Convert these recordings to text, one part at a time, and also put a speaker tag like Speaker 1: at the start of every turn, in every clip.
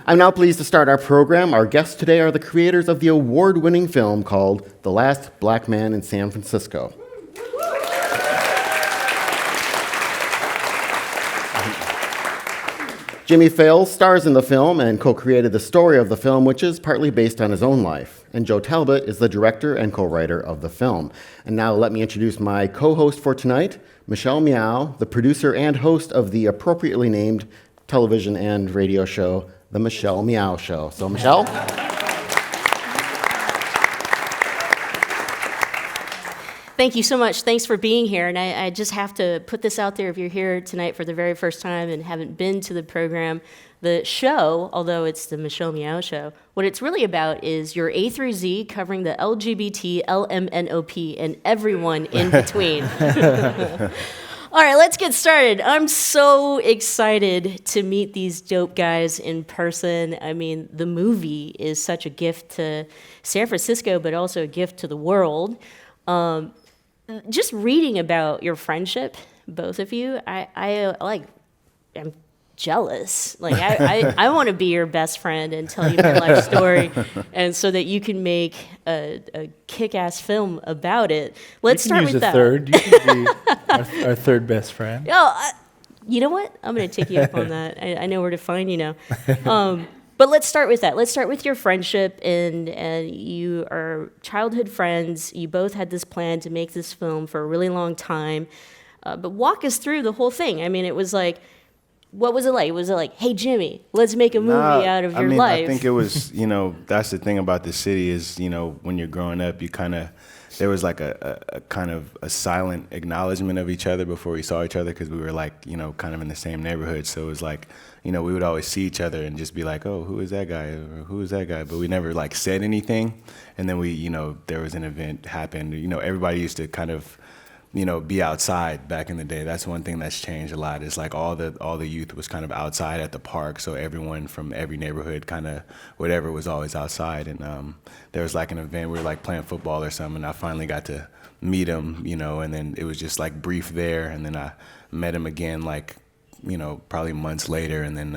Speaker 1: I'm now pleased to start our program. Our guests today are the creators of the award-winning film called The Last Black Man in San Francisco. Jimmy Fails stars in the film and co-created the story of the film, which is partly based on his own life. And Joe Talbot is the director and co-writer of the film. And now let me introduce my co-host for tonight, Michelle Meow, the producer and host of the appropriately named television and radio show, The Michelle Meow Show. So, Michelle?
Speaker 2: Thank you so much. Thanks for being here. And I just have to put this out there if you're here tonight for the very first time and haven't been to the program. The show, although it's the Michelle Meow Show, what it's really about is your A through Z covering the LGBT, LMNOP, and everyone in between. All right, let's get started. I'm so excited to meet these dope guys in person. I mean, the movie is such a gift to San Francisco, but also a gift to the world. Just reading about your friendship, both of you, I'm jealous. Like I want to be your best friend and tell you my life story, and so that you can make a kick-ass film about it. Let's start with that.
Speaker 3: You can be our third best friend.
Speaker 2: Oh, you know what? I'm going to take you up on that. I know where to find you now. But let's start with that. Let's start with your friendship, and you are childhood friends. You both had this plan to make this film for a really long time. But walk us through the whole thing. I mean, it was like, what was it like? Was it like, hey, Jimmy, let's make a movie out of your life?
Speaker 4: I think it was, that's the thing about the city is, when you're growing up, there was like a kind of a silent acknowledgement of each other before we saw each other because we were like, kind of in the same neighborhood. So it was like, we would always see each other and just be like, oh, who is that guy? Or who is that guy? But we never like said anything. And then there was an event happened. Everybody used to kind of, be outside back in the day. That's one thing that's changed a lot. Is like all the youth was kind of outside at the park. So everyone from every neighborhood, kind of whatever, was always outside. And there was like an event, we were like playing football or something. And I finally got to meet him, and then it was just like brief there. And then I met him again, like, probably months later. And then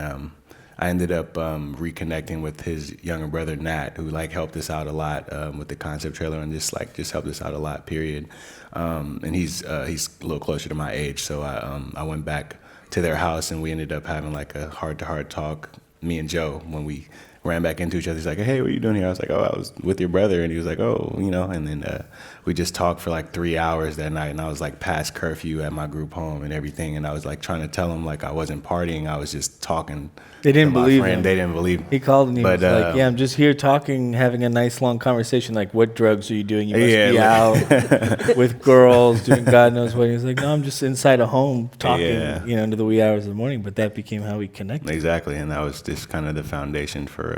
Speaker 4: I ended up reconnecting with his younger brother, Nat, who like helped us out a lot with the concept trailer and just helped us out a lot, period. And he's a little closer to my age, so I went back to their house and we ended up having like a heart-to-heart talk, me and Joe, when we ran back into each other. He's like, hey, what are you doing here? I was like, oh, I was with your brother. And he was like, oh, and then we just talked for like 3 hours that night, and I was like past curfew at my group home and everything, and I was like trying to tell him like I wasn't partying, I was just talking.
Speaker 3: They didn't believe him.
Speaker 4: They didn't believe him.
Speaker 3: He called and he was like, yeah, I'm just here talking, having a nice long conversation, like, what drugs are you doing? You must be out with girls doing God knows what. He was like, no, I'm just inside a home talking, into the wee hours of the morning. But that became how we connected.
Speaker 4: Exactly, and that was just kind of the foundation for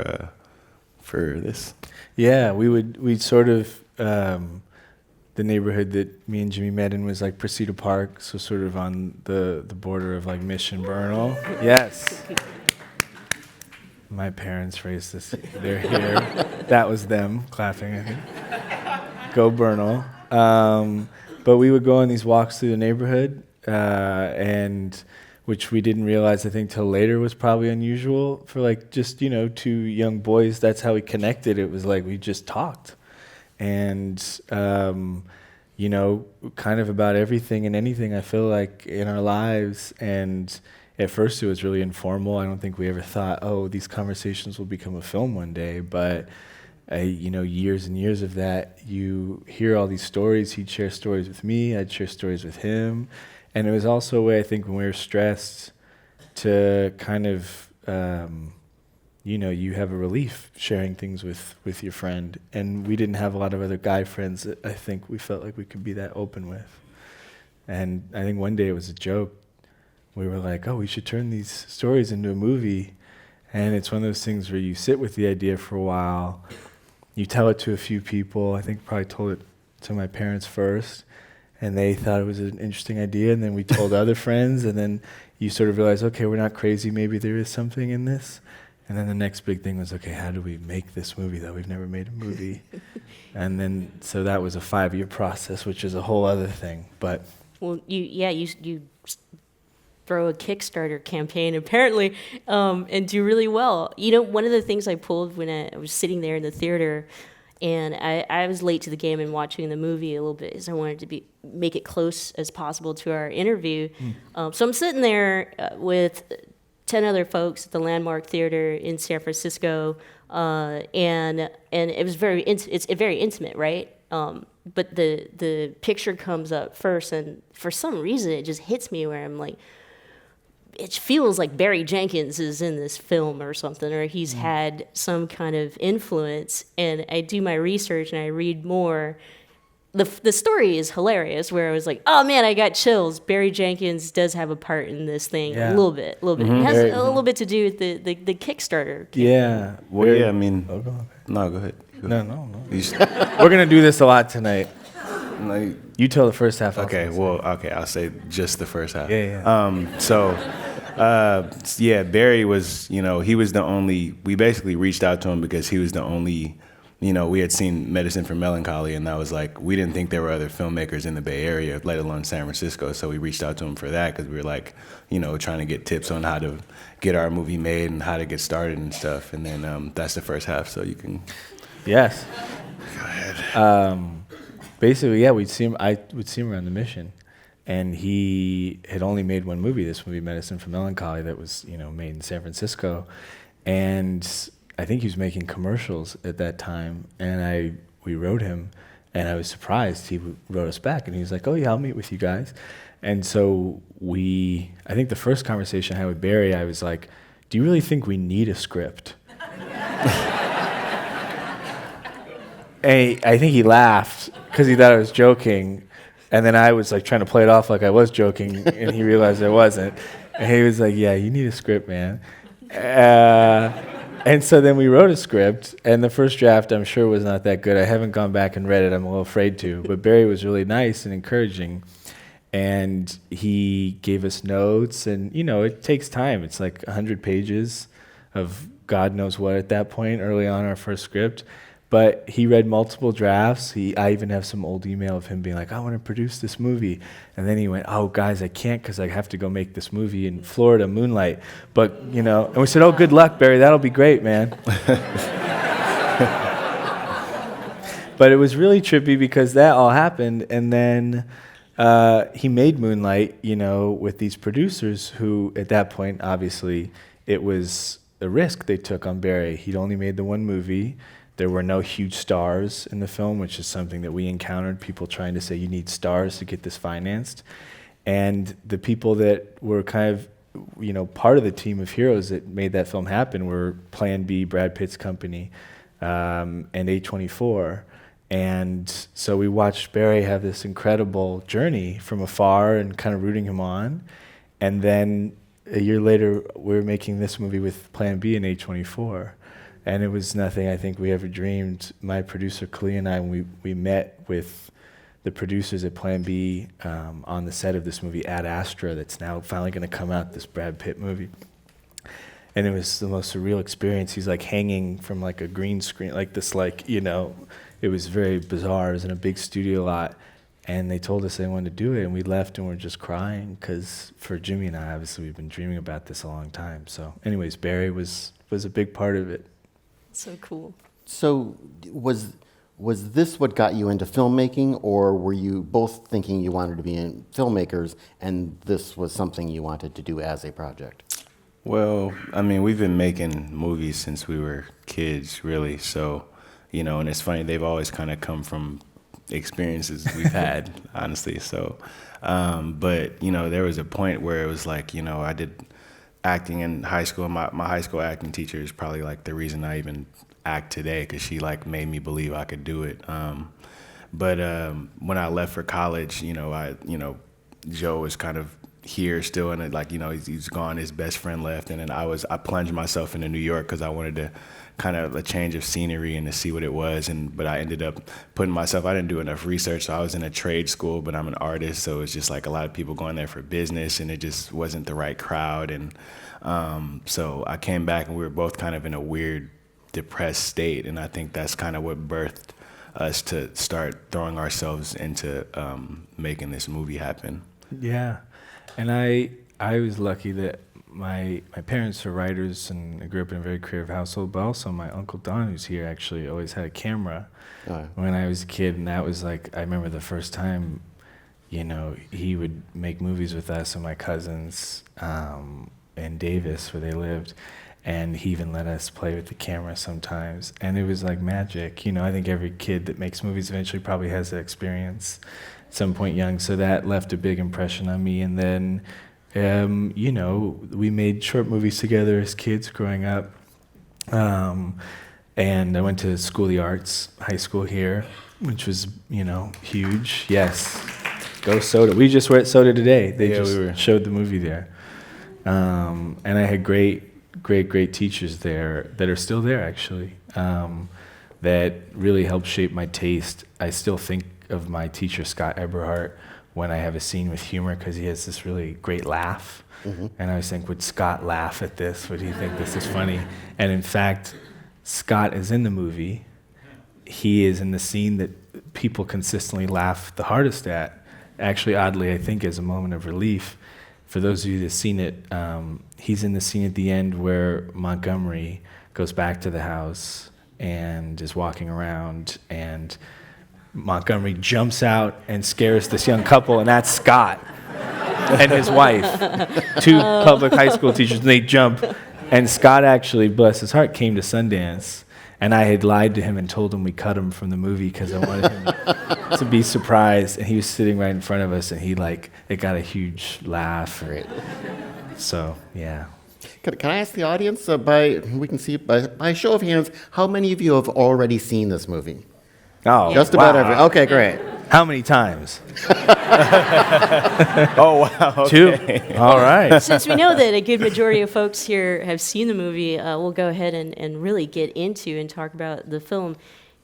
Speaker 4: this.
Speaker 3: Yeah, we'd sort of, the neighborhood that me and Jimmy met in was like Precito Park, so sort of on the border of like Mission Bernal. Yes. My parents raised us. They're here. That was them clapping, I think. Go Bernal. But we would go on these walks through the neighborhood, and which we didn't realize, I think, till later was probably unusual for like just, two young boys. That's how we connected. It was like we just talked. And, kind of about everything and anything, I feel like, in our lives. And at first it was really informal. I don't think we ever thought, oh, these conversations will become a film one day. But, years and years of that, you hear all these stories. He'd share stories with me. I'd share stories with him. And it was also a way, I think, when we were stressed to kind of, you have a relief sharing things with your friend. And we didn't have a lot of other guy friends that I think we felt like we could be that open with. And I think one day it was a joke. We were like, oh, we should turn these stories into a movie. And it's one of those things where you sit with the idea for a while. You tell it to a few people. I think probably told it to my parents first. And they thought it was an interesting idea. And then we told other friends. And then you sort of realize, okay, we're not crazy. Maybe there is something in this. And then the next big thing was, okay, how do we make this movie though? We've never made a movie. And then, so that was a 5-year process, which is a whole other thing. But
Speaker 2: well, you throw a Kickstarter campaign apparently and do really well. One of the things I pulled when I was sitting there in the theater, and I was late to the game in watching the movie a little bit, is I wanted to make it close as possible to our interview. So I'm sitting there with 10 other folks at the Landmark Theater in San Francisco, and it was it's very intimate, right? But the picture comes up first, and for some reason it just hits me where I'm like, it feels like Barry Jenkins is in this film or something, or he's had some kind of influence. And I do my research and I read more. The story is hilarious, where I was like, oh man, I got chills. Barry Jenkins does have a part in this thing, a little bit. It has a little bit to do with the Kickstarter.
Speaker 3: Yeah.
Speaker 4: Well, yeah, I mean,
Speaker 3: Oh, go ahead.
Speaker 4: no, go ahead.
Speaker 3: No.
Speaker 4: You s-
Speaker 3: We're going to do this a lot tonight.
Speaker 4: no,
Speaker 3: You tell the first half.
Speaker 4: okay, I'll say just the first half.
Speaker 3: Yeah.
Speaker 4: So, Barry was, he was the only, we basically reached out to him because he was the only, we had seen Medicine for Melancholy, and that was like, we didn't think there were other filmmakers in the Bay Area, let alone San Francisco. So we reached out to him for that because we were like, trying to get tips on how to get our movie made and how to get started and stuff. And then that's the first half, so you can.
Speaker 3: Yes.
Speaker 4: Go ahead.
Speaker 3: Basically, yeah, I would see him around the Mission, and he had only made one movie, this movie, Medicine for Melancholy, that was, made in San Francisco. And I think he was making commercials at that time, and we wrote him, and I was surprised. He wrote us back, and he was like, oh yeah, I'll meet with you guys. And so I think the first conversation I had with Barry, I was like, do you really think we need a script? And I think he laughed because he thought I was joking. And then I was like trying to play it off like I was joking, and he realized I wasn't. And he was like, yeah, you need a script, man. And so then we wrote a script, and the first draft I'm sure was not that good. I haven't gone back and read it. I'm a little afraid to. But Barry was really nice and encouraging. And he gave us notes, and, it takes time. It's like 100 pages of God knows what at that point, early on our first script. But he read multiple drafts. I even have some old email of him being like, I want to produce this movie. And then he went, oh, guys, I can't because I have to go make this movie in Florida, Moonlight. But, and we said, oh, good luck, Barry. That'll be great, man. But it was really trippy because that all happened. And then he made Moonlight, with these producers who, at that point, obviously, it was a risk they took on Barry. He'd only made the one movie. There were no huge stars in the film, which is something that we encountered, people trying to say you need stars to get this financed. And the people that were kind of, part of the team of heroes that made that film happen were Plan B, Brad Pitt's company, and A24. And so we watched Barry have this incredible journey from afar and kind of rooting him on. And then a year later, we were making this movie with Plan B and A24. And it was nothing I think we ever dreamed. My producer, Kali, and I, we met with the producers at Plan B on the set of this movie, Ad Astra, that's now finally going to come out, this Brad Pitt movie. And it was the most surreal experience. He's like hanging from like a green screen, like this, it was very bizarre. It was in a big studio lot. And they told us they wanted to do it, and we left and we're just crying because for Jimmy and I, obviously, we've been dreaming about this a long time. So anyways, Barry was a big part of it.
Speaker 2: So cool.
Speaker 1: So was this what got you into filmmaking, or were you both thinking you wanted to be filmmakers and this was something you wanted to do as a project?
Speaker 4: Well, I mean, we've been making movies since we were kids, really. So, and it's funny, they've always kind of come from experiences we've had, honestly. So, but, there was a point where it was like, I did acting in high school. My high school acting teacher is probably like the reason I even act today, because she like made me believe I could do it. But when I left for college, Joe was kind of here still, and he's gone. His best friend left, and then I plunged myself into New York because I wanted to kind of a change of scenery and to see what it was. But I ended up putting myself. I didn't do enough research, so I was in a trade school, but I'm an artist, so it's just like a lot of people going there for business, and it just wasn't the right crowd. And so I came back, and we were both kind of in a weird, depressed state, and I think that's kind of what birthed us to start throwing ourselves into making this movie happen.
Speaker 3: Yeah. And I I was lucky that my parents are writers, and I grew up in a very creative household. But also, my uncle Don, who's here, actually always had a camera when I was a kid, and that was like, I remember the first time, you know, he would make movies with us and my cousins in Davis, where they lived, and he even let us play with the camera sometimes, and it was like magic. You know, I think every kid that makes movies eventually probably has that experience at some point young, so that left a big impression on me. And then you know, we made short movies together as kids growing up. And I went to School of the Arts, high school here, which was, you know, huge. Yes. Go Soda. We just were at Soda today. They just showed the movie there. And I had great teachers there that are still there, actually, that really helped shape my taste. I still think of my teacher, Scott Eberhardt, when I have a scene with humor, because he has this really great laugh. And I always think, would Scott laugh at this? Would he think this is funny? And in fact, Scott is in the movie. He is in the scene that people consistently laugh the hardest at. Actually, oddly, I think as a moment of relief. For those of you that have seen it, he's in the scene at the end where Montgomery goes back to the house and is walking around, and Montgomery jumps out and scares this young couple, and that's Scott and his wife, two public high school teachers, and they jump. And Scott actually, bless his heart, came to Sundance, and I had lied to him and told him we cut him from the movie because I wanted him to be surprised. And he was sitting right in front of us, and it got a huge laugh.
Speaker 1: Great.
Speaker 3: So, yeah.
Speaker 1: Can I ask the audience, we can see by show of hands, how many of you have already seen this movie?
Speaker 3: Oh,
Speaker 1: Just about every. Okay, great.
Speaker 3: How many times?
Speaker 4: Oh, wow. Okay.
Speaker 3: 2. All right.
Speaker 2: Since we know that a good majority of folks here have seen the movie, we'll go ahead and really get into and talk about the film.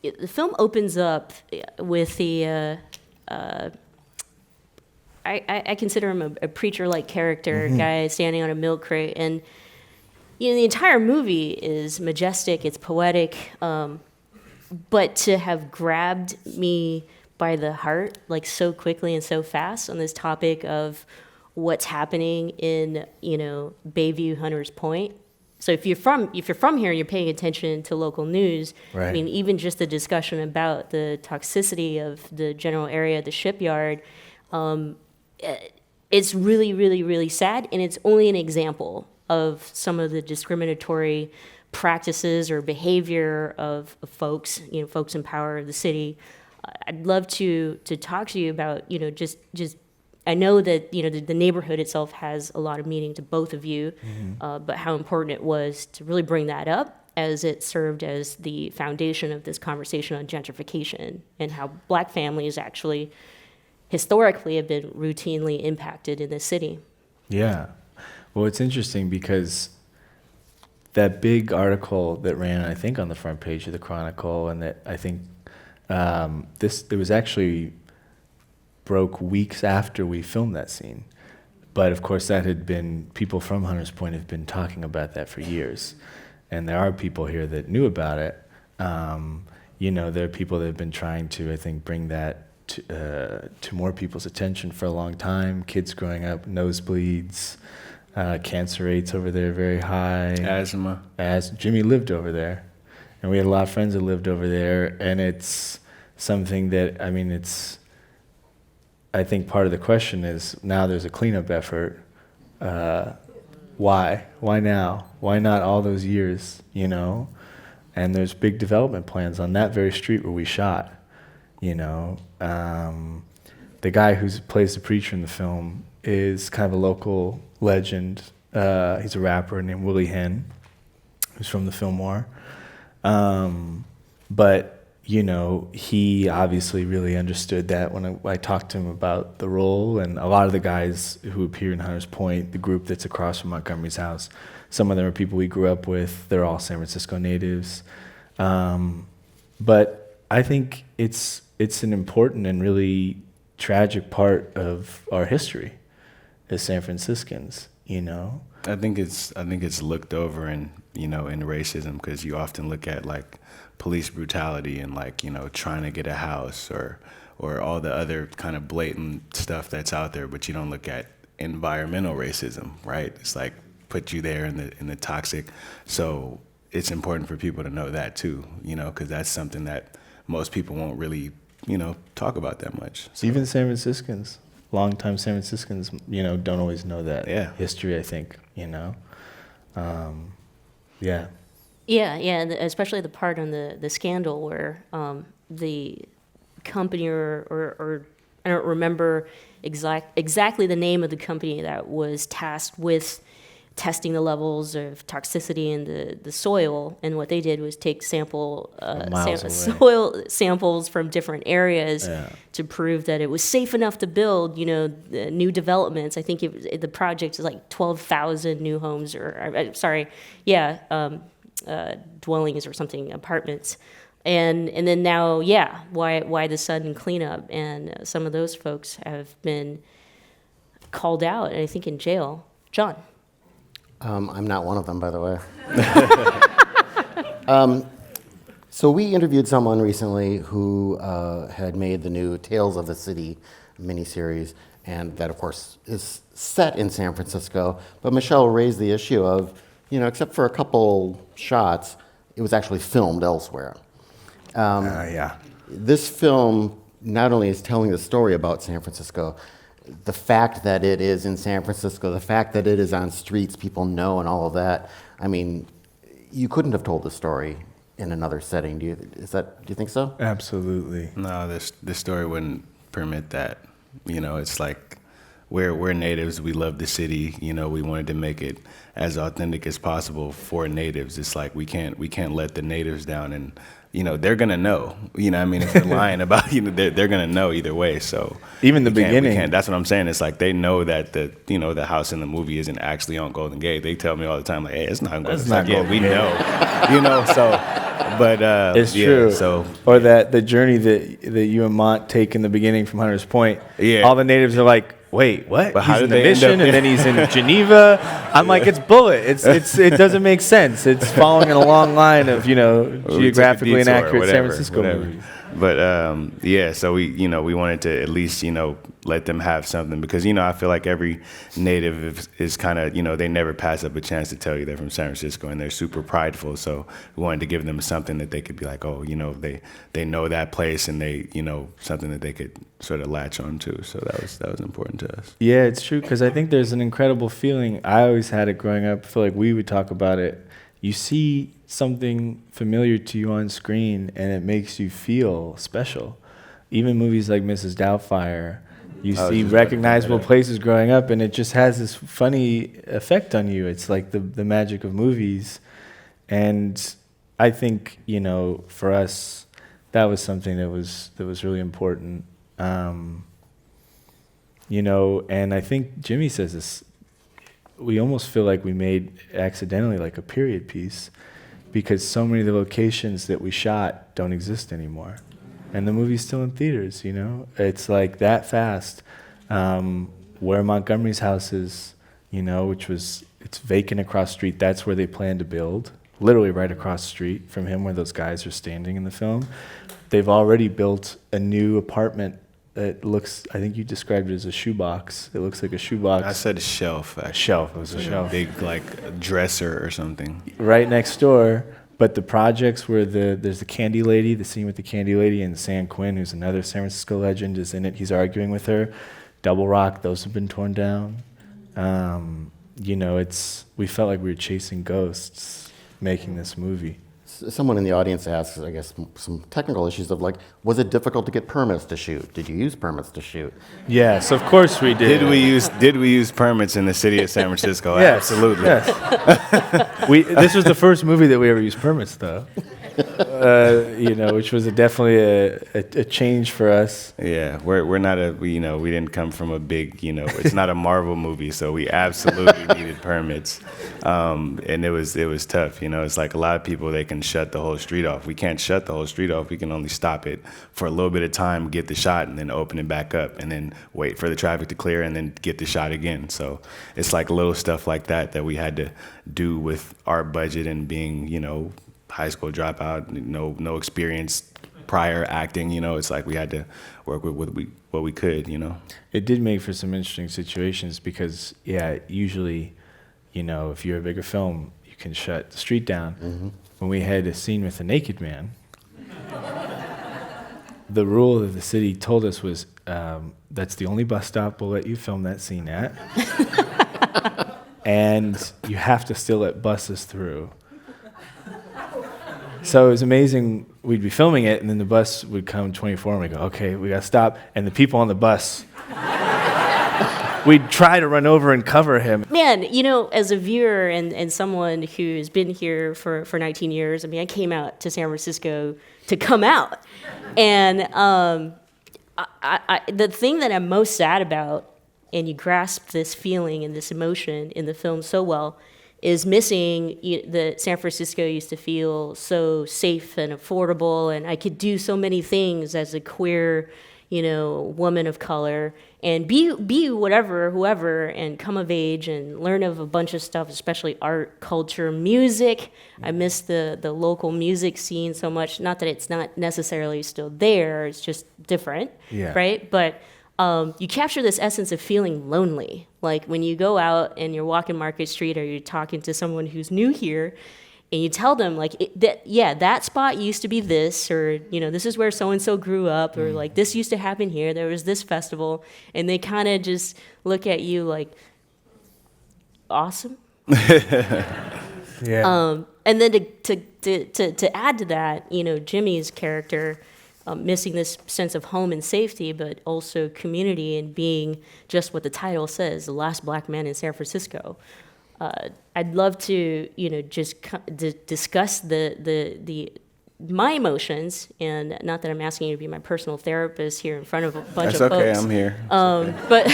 Speaker 2: The film opens up with the, I consider him a preacher-like character, guy standing on a milk crate. And you know, the entire movie is majestic, it's poetic, but to have grabbed me by the heart like so quickly and so fast on this topic of what's happening in, you know, Bayview, Hunters Point. So if you're from here and you're paying attention to local news,
Speaker 3: Right.
Speaker 2: I mean, even just the discussion about the toxicity of the general area, the shipyard, it's really, really, really sad, and it's only an example of some of the discriminatory practices or behavior of folks, you know, folks in power of the city. I'd love to talk to you about, you know, just I know that, you know, the neighborhood itself has a lot of meaning to both of you, but how important it was to really bring that up as it served as the foundation of this conversation on gentrification and how Black families actually historically have been routinely impacted in this city.
Speaker 3: Yeah. Well, it's interesting because that big article that ran, I think, on the front page of the Chronicle, and that I think it was actually broke weeks after we filmed that scene. But of course, that had been, people from Hunters Point have been talking about that for years. And there are people here that knew about it. You know, there are people that have been trying to, I think, bring that to more people's attention for a long time. Kids growing up, nosebleeds, cancer rates over there very high.
Speaker 4: Asthma.
Speaker 3: Jimmy lived over there, and we had a lot of friends that lived over there, and it's something that, I mean, I think part of the question is, now there's a cleanup effort. Why? Why now? Why not all those years, you know? And there's big development plans on that very street where we shot, you know? The guy who plays the preacher in the film is kind of a local legend. He's a rapper named Willie Henn, who's from the Fillmore. But, you know, he obviously really understood that when I talked to him about the role, and a lot of the guys who appear in Hunters Point, the group that's across from Montgomery's house, some of them are people we grew up with. They're all San Francisco natives. But I think it's an important and really tragic part of our history as San Franciscans, you know?
Speaker 4: I think it's looked over in, you know, in racism, because you often look at like police brutality and like, you know, trying to get a house or all the other kind of blatant stuff that's out there, but you don't look at environmental racism, right? It's like put you there in the toxic. So it's important for people to know that too, because that's something that most people won't really, talk about that much. So,
Speaker 3: Even San Franciscans, longtime San Franciscans, don't always know that history, I think, Yeah.
Speaker 2: Yeah, and especially the part on the scandal where the company or I don't remember exactly the name of the company that was tasked with testing the levels of toxicity in the soil, and what they did was take soil samples from different areas to prove that it was safe enough to build, new developments. I think the project is like 12,000 new homes, dwellings or something, apartments. And then now, why the sudden cleanup? And some of those folks have been called out, and I think in jail. John.
Speaker 1: I'm not one of them, by the way. So we interviewed someone recently who had made the new Tales of the City miniseries, and that, of course, is set in San Francisco. But Michelle raised the issue of, except for a couple shots, it was actually filmed elsewhere. This film not only is telling the story about San Francisco, the fact that it is in San Francisco, the fact that it is on streets people know and all of that, I mean, you couldn't have told the story in another setting. Do you think so?
Speaker 4: Absolutely. No, this story wouldn't permit that. It's like we're natives. We love the city. We wanted to make it as authentic as possible for natives. It's like we can't let the natives down, and they're gonna know. If they're lying about, they're gonna know either way. So
Speaker 3: even the beginning,
Speaker 4: that's what I'm saying. It's like they know that the house in the movie isn't actually on Golden Gate. They tell me all the time, like, hey, it's not Golden Gate. Yeah, we know. So, but
Speaker 3: it's true.
Speaker 4: So
Speaker 3: or that the journey that you and Mont take in the beginning from Hunter's Point.
Speaker 4: Yeah.
Speaker 3: All the natives are like, wait, what?
Speaker 4: But
Speaker 3: he's in the mission, and then he's in Geneva. I'm like, it's bullet. It doesn't make sense. It's following in a long line of geographically inaccurate San Francisco movies.
Speaker 4: But so we wanted to at least let them have something, because I feel like every native is kind of they never pass up a chance to tell you they're from San Francisco, and they're super prideful. So we wanted to give them something that they could be like, oh, they know that place, and they something that they could sort of latch on to. So that was important to us.
Speaker 3: Yeah, it's true, because I think there's an incredible feeling. I always had it growing up. I feel like we would talk about it. You see something familiar to you on screen, and it makes you feel special. Even movies like Mrs. Doubtfire, you see recognizable places growing up, and it just has this funny effect on you. It's like the magic of movies. And I think, for us, that was something that was really important. And I think Jimmy says this, we almost feel like we made accidentally like a period piece, because so many of the locations that we shot don't exist anymore. And the movie's still in theaters, It's like that fast. Where Montgomery's house is, it's vacant across the street. That's where they plan to build, literally right across the street from him where those guys are standing in the film. They've already built a new apartment. It looks, I think you described it as a shoebox. It looks like a shoebox.
Speaker 4: I said a shelf, actually.
Speaker 3: A shelf, it was a shelf.
Speaker 4: A big, dresser or something.
Speaker 3: Right next door, but the projects where there's the candy lady, the scene with the candy lady, and San Quinn, who's another San Francisco legend, is in it. He's arguing with her. Double Rock, those have been torn down. We felt like we were chasing ghosts making this movie.
Speaker 1: Someone in the audience asks, I guess, some technical issues of was it difficult to get permits to shoot? Did you use permits to shoot?
Speaker 3: Yes, of course we did.
Speaker 4: Did we use permits in the city of San Francisco?
Speaker 3: Yes,
Speaker 4: absolutely.
Speaker 3: Yes. This was the first movie that we ever used permits, though. Which was definitely a change for us.
Speaker 4: Yeah, we're not we didn't come from a big, it's not a Marvel movie, so we absolutely needed permits, and it was tough. It's like a lot of people, they can shut the whole street off. We can't shut the whole street off. We can only stop it for a little bit of time, get the shot, and then open it back up, and then wait for the traffic to clear, and then get the shot again. So it's like little stuff like that we had to do with our budget and being, high school dropout, no experience prior acting. It's like we had to work with what what we could, you know.
Speaker 3: It did make for some interesting situations because, yeah, usually, you know, if you're a bigger film, you can shut the street down. When we had a scene with a naked man, the rule that the city told us was that's the only bus stop we'll let you film that scene at. And you have to still let buses through. So it was amazing. We'd be filming it, and then the bus would come 24, and we'd go, okay, we got to stop. And the people on the bus, we'd try to run over and cover him.
Speaker 2: Man, you know, as a viewer and someone who's been here for 19 years, I mean, I came out to San Francisco to come out. And the thing that I'm most sad about, and you grasp this feeling and this emotion in the film so well, is missing that San Francisco used to feel so safe and affordable, and I could do so many things as a queer, you know, woman of color, and be whatever, whoever, and come of age and learn of a bunch of stuff, especially art, culture, music. I miss the local music scene so much. Not that it's not necessarily still there, it's just different, right? But you capture this essence of feeling lonely. Like when you go out and you're walking Market Street or you're talking to someone who's new here and you tell them like, that spot used to be this, or, you know, this is where so-and-so grew up, or like this used to happen here, there was this festival, and they kind of just look at you like, awesome.
Speaker 3: Yeah.
Speaker 2: And then to add to that, you know, Jimmy's character, missing this sense of home and safety, but also community and being just what the title says, the last black man in San Francisco. I'd love to, you know, just discuss my emotions, and not that I'm asking you to be my personal therapist here in front of a bunch
Speaker 4: That's
Speaker 2: of
Speaker 4: okay,
Speaker 2: folks.
Speaker 4: I'm here.
Speaker 2: But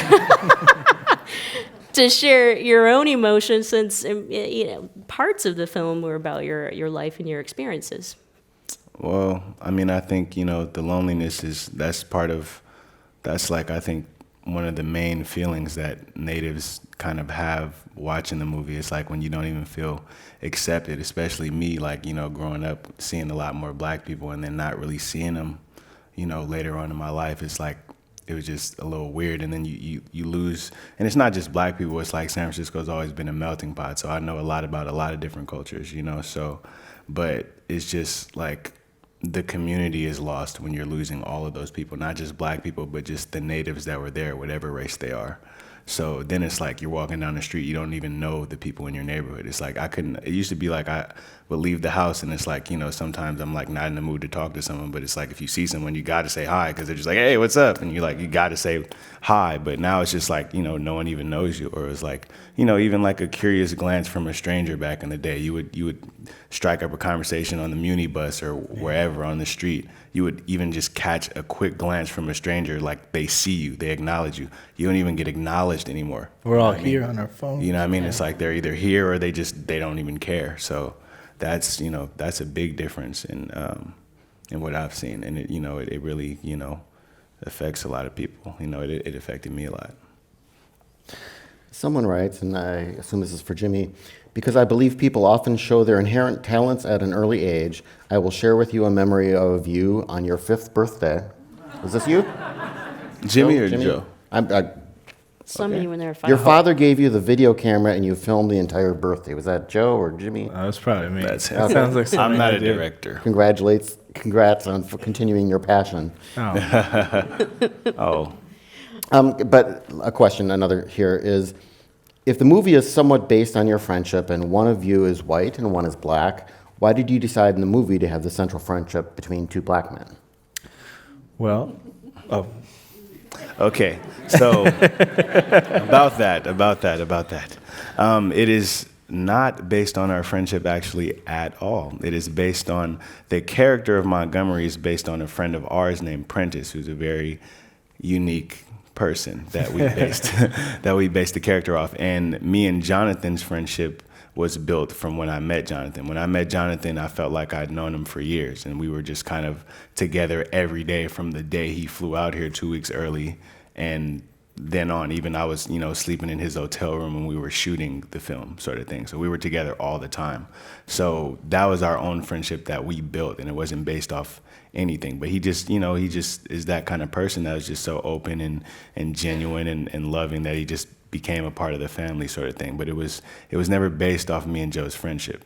Speaker 2: to share your own emotions, since, you know, parts of the film were about your life and your experiences.
Speaker 4: Well, I mean, I think, you know, the loneliness that's like, I think, one of the main feelings that natives kind of have watching the movie. It's like when you don't even feel accepted, especially me, like, you know, growing up, seeing a lot more black people and then not really seeing them, you know, later on in my life. It's like, it was just a little weird. And then you lose, and it's not just black people, it's like San Francisco's always been a melting pot. So I know a lot about a lot of different cultures, you know, so, but it's just like, the community is lost when you're losing all of those people, not just black people, but just the natives that were there, whatever race they are. So then it's like you're walking down the street, you don't even know the people in your neighborhood. It's like it used to be like I would leave the house and it's like, you know, sometimes I'm like not in the mood to talk to someone, but it's like if you see someone, you got to say hi because they're just like, hey, what's up? And you're like, you got to say hi. But now it's just like, you know, no one even knows you. Or it's like, you know, even like a curious glance from a stranger back in the day, you would strike up a conversation on the Muni bus or wherever on the street. You would even just catch a quick glance from a stranger, like they see you, they acknowledge you. You don't even get acknowledged anymore.
Speaker 3: We're all here on our phones.
Speaker 4: You know what I mean? It's like they're either here or they don't even care. So that's, you know, that's a big difference in what I've seen. And it, you know, it really, you know, affects a lot of people. You know, it affected me a lot.
Speaker 1: Someone writes, and I assume this is for Jimmy, because I believe people often show their inherent talents at an early age, I will share with you a memory of you on your 5th birthday. Was this you?
Speaker 4: Jimmy or Joe?
Speaker 2: Some of you when they were 5.
Speaker 1: Your father gave you the video camera and you filmed the entire birthday. Was that Joe or Jimmy?
Speaker 3: That was probably me.
Speaker 4: That's
Speaker 3: That sounds like something
Speaker 4: I'm not
Speaker 3: I
Speaker 4: a
Speaker 3: did.
Speaker 4: director.
Speaker 1: Congrats on for continuing your passion.
Speaker 3: Oh.
Speaker 4: Oh,
Speaker 1: But a question, another here is, if the movie is somewhat based on your friendship and one of you is white and one is black, why did you decide in the movie to have the central friendship between 2 black men?
Speaker 3: Well,
Speaker 4: okay. So about that. It is not based on our friendship actually at all. It is based on the character of Montgomery is based on a friend of ours named Prentice, who's a very unique person that we based the character off. And me and Jonathan's friendship was built from when I met Jonathan. When I met Jonathan, I felt like I'd known him for years, and we were just kind of together every day from the day he flew out here 2 weeks early. And then on, even I was, sleeping in his hotel room when we were shooting the film, sort of thing. So we were together all the time. So that was our own friendship that we built, and it wasn't based off anything. But he just is that kind of person that was just so open and genuine and loving that he just became a part of the family, sort of thing. But it was never based off me and Joe's friendship.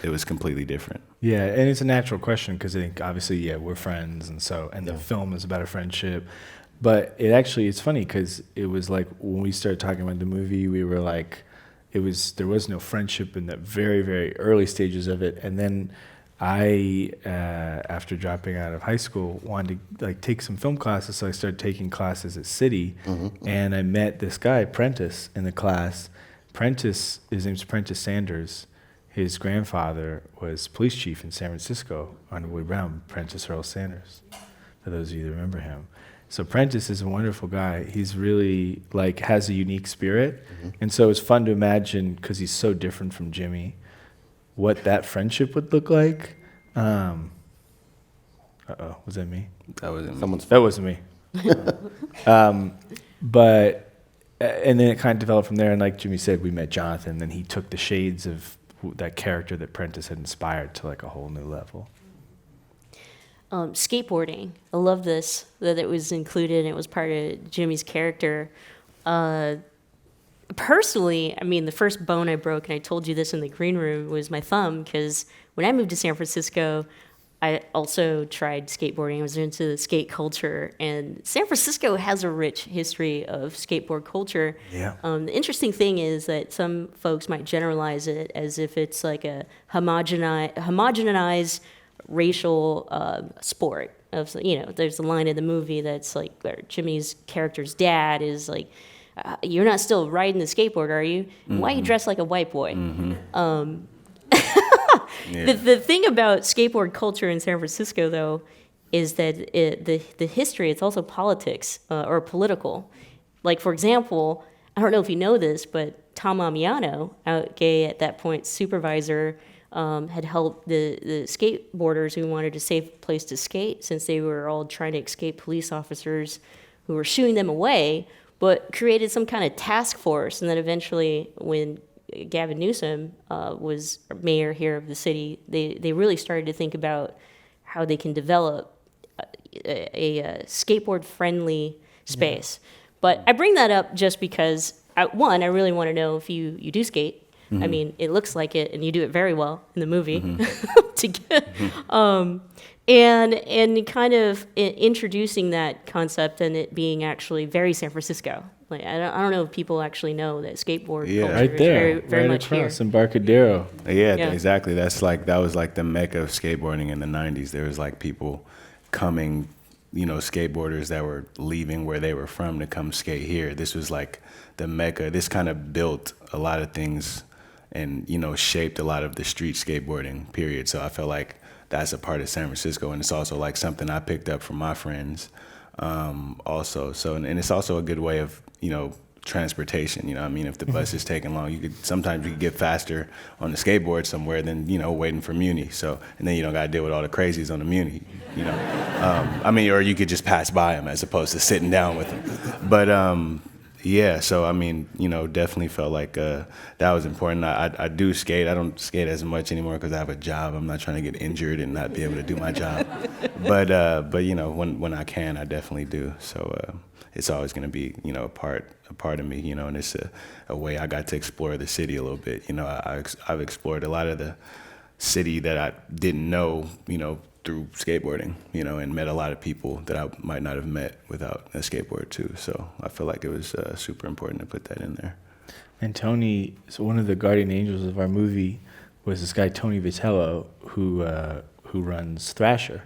Speaker 4: It was completely different.
Speaker 3: Yeah, and it's a natural question because I think obviously, we're friends, and the film is about a friendship. But it's funny because it was like when we started talking about the movie, we were like, there was no friendship in the very, very early stages of it. And then I, after dropping out of high school, wanted to like take some film classes, so I started taking classes at City, and I met this guy, Prentice, in the class. Prentice, his name's Prentice Sanders. His grandfather was police chief in San Francisco on Woody Brown, Prentice Earl Sanders, for those of you that remember him. So Prentice is a wonderful guy. He's really has a unique spirit. And so it's fun to imagine, because he's so different from Jimmy, what that friendship would look like. Was that me?
Speaker 4: That wasn't
Speaker 1: Someone's
Speaker 3: That wasn't me. But, and then it kind of developed from there. And like Jimmy said, we met Jonathan, and he took the shades of that character that Prentice had inspired to a whole new level.
Speaker 2: Skateboarding. I love this, that it was included and it was part of Jimmy's character. Personally, I mean, the first bone I broke, and I told you this in the green room, was my thumb, because when I moved to San Francisco, I also tried skateboarding. I was into the skate culture, and San Francisco has a rich history of skateboard culture.
Speaker 3: Yeah.
Speaker 2: The interesting thing is that some folks might generalize it as if it's like a homogenized racial sport. There's a line in the movie that's like, where Jimmy's character's dad is like, "You're not still riding the skateboard, are you? Why are you dressed like a white boy?" The thing about skateboard culture in San Francisco, though, is that the history, it's also politics or political. Like, for example, I don't know if you know this, but Tom Amiano, out gay at that point, supervisor, had helped the skateboarders who wanted a safe place to skate, since they were all trying to escape police officers who were shooing them away, but created some kind of task force. And then eventually, when Gavin Newsom was mayor here of the city, they really started to think about how they can develop a skateboard-friendly space. But I bring that up just because, I really want to know if you do skate. I mean, it looks like it, and you do it very well in the movie. And kind of introducing that concept and it being actually very San Francisco. Like, I don't know if people actually know that skateboard culture
Speaker 3: Right
Speaker 2: is
Speaker 3: there,
Speaker 2: very, very
Speaker 3: right
Speaker 2: much here.
Speaker 3: across Embarcadero.
Speaker 4: Yeah,
Speaker 2: Yeah.
Speaker 4: exactly. That was like the mecca of skateboarding in the 90s. There was like people coming, skateboarders that were leaving where they were from to come skate here. This was like the mecca. This kind of built a lot of things and, shaped a lot of the street skateboarding period. So I feel like that's a part of San Francisco, and it's also like something I picked up from my friends also. So, and it's also a good way of, transportation. If the bus is taking long, sometimes you could get faster on the skateboard somewhere than, waiting for Muni. So, and then you don't got to deal with all the crazies on the Muni, or you could just pass by them as opposed to sitting down with them. But, yeah, so definitely felt like that was important. I do skate. I don't skate as much anymore because I have a job. I'm not trying to get injured and not be able to do my job. But when I can, I definitely do. So it's always going to be a part of me. And it's a way I got to explore the city a little bit. I've explored a lot of the city that I didn't know. Through skateboarding, and met a lot of people that I might not have met without a skateboard too. So I feel like it was super important to put that in there.
Speaker 3: And Tony, so one of the guardian angels of our movie was this guy, Tony Vitello, who runs Thrasher.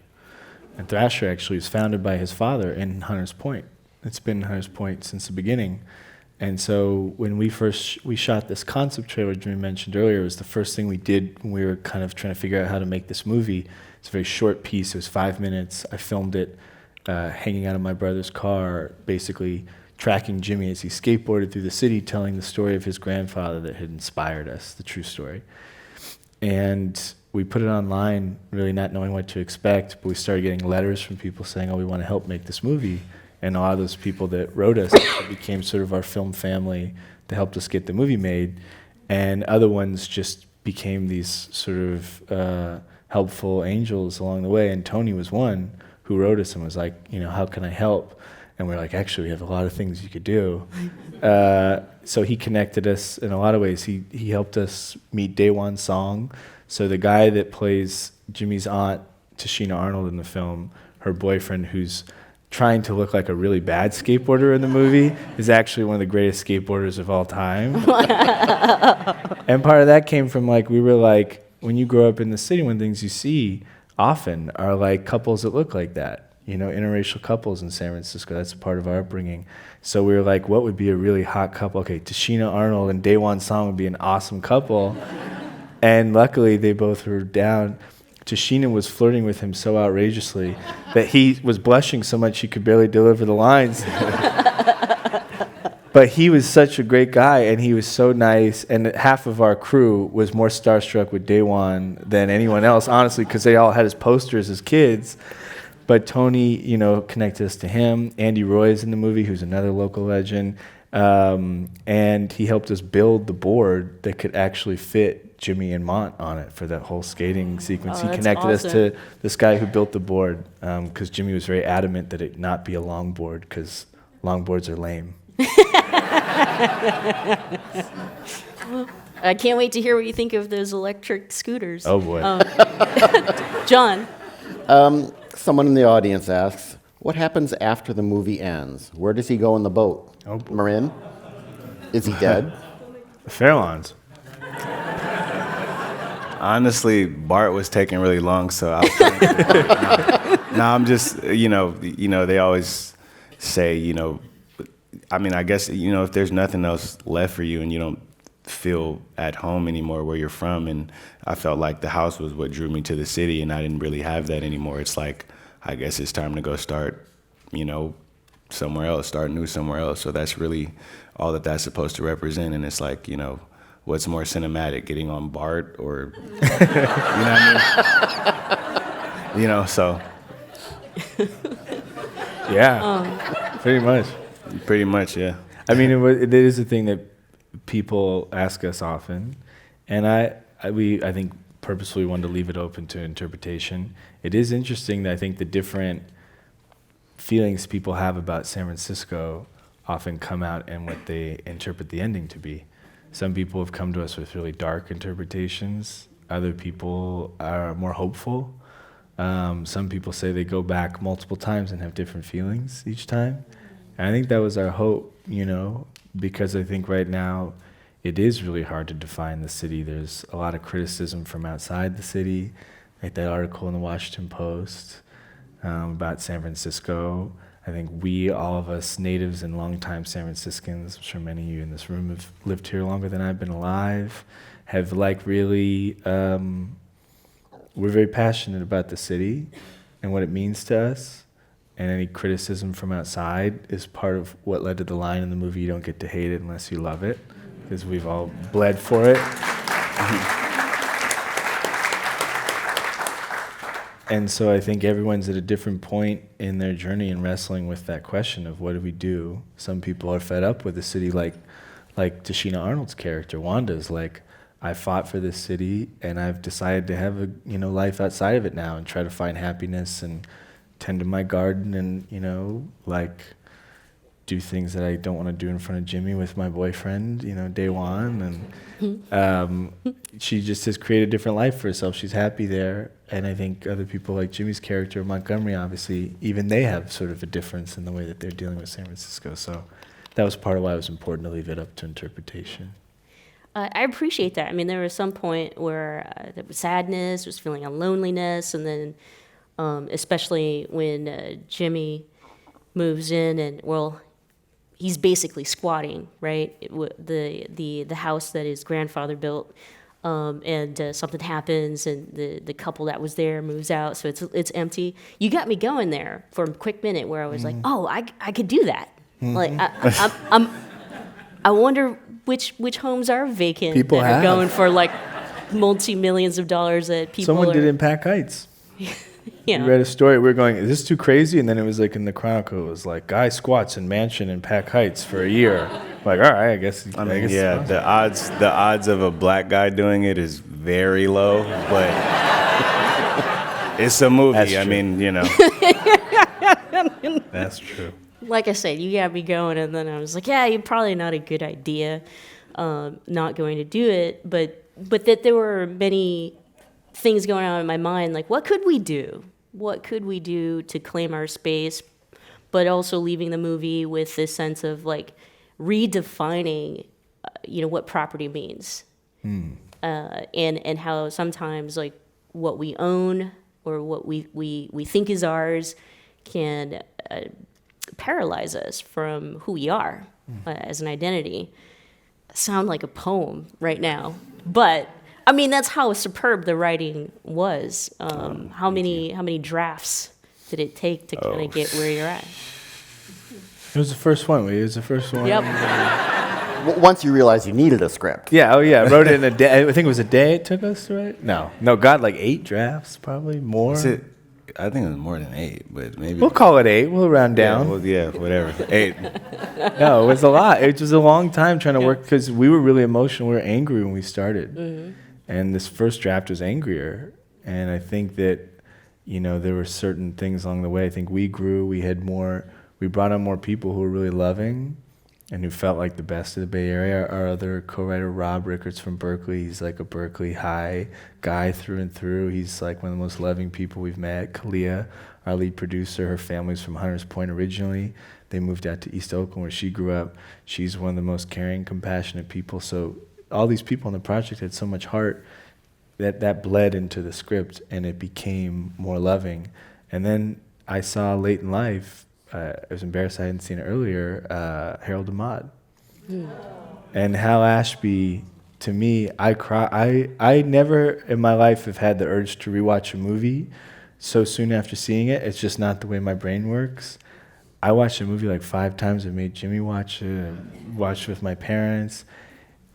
Speaker 3: And Thrasher actually was founded by his father in Hunters Point. It's been in Hunters Point since the beginning. And so when we shot this concept trailer Jimmy mentioned earlier, it was the first thing we did when we were kind of trying to figure out how to make this movie. It's a very short piece. It was 5 minutes. I filmed it hanging out of my brother's car, basically tracking Jimmy as he skateboarded through the city, telling the story of his grandfather that had inspired us, the true story. And we put it online, really not knowing what to expect, but we started getting letters from people saying, "Oh, we want to help make this movie." And a lot of those people that wrote us became sort of our film family that helped us get the movie made. And other ones just became these sort of helpful angels along the way. And Tony was one who wrote us and was like, you know, how can I help? And we're like, actually, we have a lot of things you could do. So he connected us in a lot of ways. He helped us meet Daewon Song. So the guy that plays Jimmy's aunt, Tashina Arnold in the film, her boyfriend, who's trying to look like a really bad skateboarder in the movie, is actually one of the greatest skateboarders of all time. And part of that came from, like, we were like, when you grow up in the city, one of the things you see often are like couples that look like that. You know, interracial couples in San Francisco. That's a part of our upbringing. So we were like, what would be a really hot couple? Okay, Tashina Arnold and Daewon Song would be an awesome couple. And luckily, they both were down. Tashina was flirting with him so outrageously that he was blushing so much he could barely deliver the lines. But he was such a great guy, and he was so nice. And half of our crew was more starstruck with Daewon than anyone else, honestly, because they all had his posters as kids. But Tony, you know, connected us to him. Andy Roy is in the movie, who's another local legend. And he helped us build the board that could actually fit Jimmy and Mont on it for that whole skating sequence. He connected us to this guy who built the board, because Jimmy was very adamant that it not be a longboard, because longboards are lame.
Speaker 2: I can't wait to hear what you think of those electric scooters.
Speaker 3: Oh, boy.
Speaker 2: John.
Speaker 1: Someone in the audience asks, what happens after the movie ends? Where does he go in the boat?
Speaker 3: Oh, boy.
Speaker 1: Marin? Is he dead?
Speaker 3: Farallons.
Speaker 4: Honestly, Bart was taking really long, so I was trying to, no, I'm just, you know, they always say, you know, I mean, I guess, you know, if there's nothing else left for you and you don't feel at home anymore where you're from, and I felt like the house was what drew me to the city, and I didn't really have that anymore. It's like, I guess it's time to go start, you know, somewhere else, start new somewhere else. So that's really all that that's supposed to represent. And it's like, you know, what's more cinematic, getting on Bart or, you know what I mean? You know, so.
Speaker 3: Yeah, pretty much.
Speaker 4: Pretty much, yeah.
Speaker 3: I mean, it is a thing that people ask us often, and I think purposefully wanted to leave it open to interpretation. It is interesting that I think the different feelings people have about San Francisco often come out in what they interpret the ending to be. Some people have come to us with really dark interpretations. Other people are more hopeful. Some people say they go back multiple times and have different feelings each time. And I think that was our hope, you know, because I think right now it is really hard to define the city. There's a lot of criticism from outside the city, like that article in the Washington Post about San Francisco. I think all of us natives and longtime San Franciscans, I'm sure many of you in this room have lived here longer than I've been alive, have like really, we're very passionate about the city and what it means to us. And any criticism from outside is part of what led to the line in the movie, you don't get to hate it unless you love it, because we've all bled for it. And so I think everyone's at a different point in their journey and wrestling with that question of what do we do? Some people are fed up with the city, like Tashina Arnold's character, Wanda's like, I fought for this city and I've decided to have a life outside of it now and try to find happiness and tend to my garden and, like do things that I don't want to do in front of Jimmy with my boyfriend, Daewon. And she just has created a different life for herself. She's happy there. And I think other people like Jimmy's character, Montgomery, obviously, even they have sort of a difference in the way that they're dealing with San Francisco. So that was part of why it was important to leave it up to interpretation.
Speaker 2: I appreciate that. I mean, there was some point where there was sadness, was feeling a loneliness, and then especially when Jimmy moves in and, well, he's basically squatting, right? The house that his grandfather built, and something happens, and the couple that was there moves out, so it's empty. You got me going there for a quick minute where I was like, oh, I could do that. Like I wonder which homes are vacant
Speaker 3: People
Speaker 2: that are going for like multi-millions of dollars that people
Speaker 3: Someone
Speaker 2: are.
Speaker 3: did Impact Heights.
Speaker 2: You
Speaker 3: We
Speaker 2: know.
Speaker 3: read a story. We were going, is this too crazy? And then it was like in the Chronicle, it was like, guy squats in mansion in Pack Heights for a year. Like, all right, I guess.
Speaker 4: I mean,
Speaker 3: guess
Speaker 4: yeah, the odds of a black guy doing it is very low, but it's a movie.
Speaker 3: That's
Speaker 4: I
Speaker 3: true.
Speaker 4: mean, you know.
Speaker 3: That's true.
Speaker 2: Like I said, you got me going, and then I was like, yeah, you're probably not a good idea, not going to do it. But that there were many things going on in my mind, like what could we do? What could we do to claim our space, but also leaving the movie with this sense of like redefining, what property means, and how sometimes like what we own or what we think is ours can paralyze us from who we are as an identity. Sound like a poem right now, but I mean that's how superb the writing was. How many drafts did it take to kind of get where you're at?
Speaker 3: It was the first one. It was the first one.
Speaker 2: Yep.
Speaker 1: Once you realized you needed a script.
Speaker 3: Yeah, oh yeah. I wrote it in a day. I think it was a day it took us to write. No, God, like 8 drafts, probably more.
Speaker 4: Is it? I think it was more than 8, but maybe.
Speaker 3: We'll call it 8. We'll round down.
Speaker 4: Yeah, whatever. 8.
Speaker 3: No, it was a lot. It was a long time trying to work because we were really emotional. We were angry when we started. And this first draft was angrier. And I think that, there were certain things along the way. I think we grew. We brought on more people who were really loving and who felt like the best of the Bay Area. Our other co-writer, Rob Rickards from Berkeley, he's like a Berkeley High guy through and through. He's like one of the most loving people we've met. Kalia, our lead producer, her family's from Hunters Point originally. They moved out to East Oakland where she grew up. She's one of the most caring, compassionate people. So all these people on the project had so much heart that bled into the script and it became more loving. And then I saw late in life, I was embarrassed I hadn't seen it earlier, Harold Ahmad. And Hal Ashby, to me, I never in my life have had the urge to rewatch a movie so soon after seeing it. It's just not the way my brain works. I watched a movie like 5 times. I made Jimmy watch it. I watched it with my parents.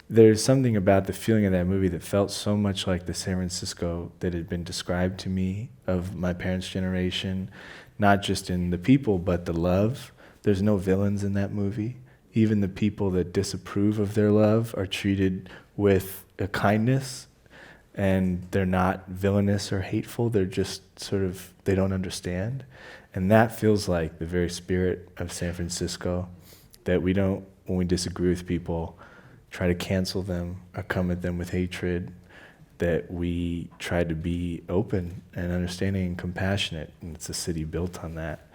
Speaker 3: There's something about the feeling of that movie that felt so much like the San Francisco that had been described to me of my parents' generation, not just in the people, but the love. There's no villains in that movie. Even the people that disapprove of their love are treated with a kindness, and they're not villainous or hateful. They're just sort of, they don't understand. And that feels like the very spirit of San Francisco, that we don't, when we disagree with people, try to cancel them or come at them with hatred, that we try to be open and understanding and compassionate, and it's a city built on that.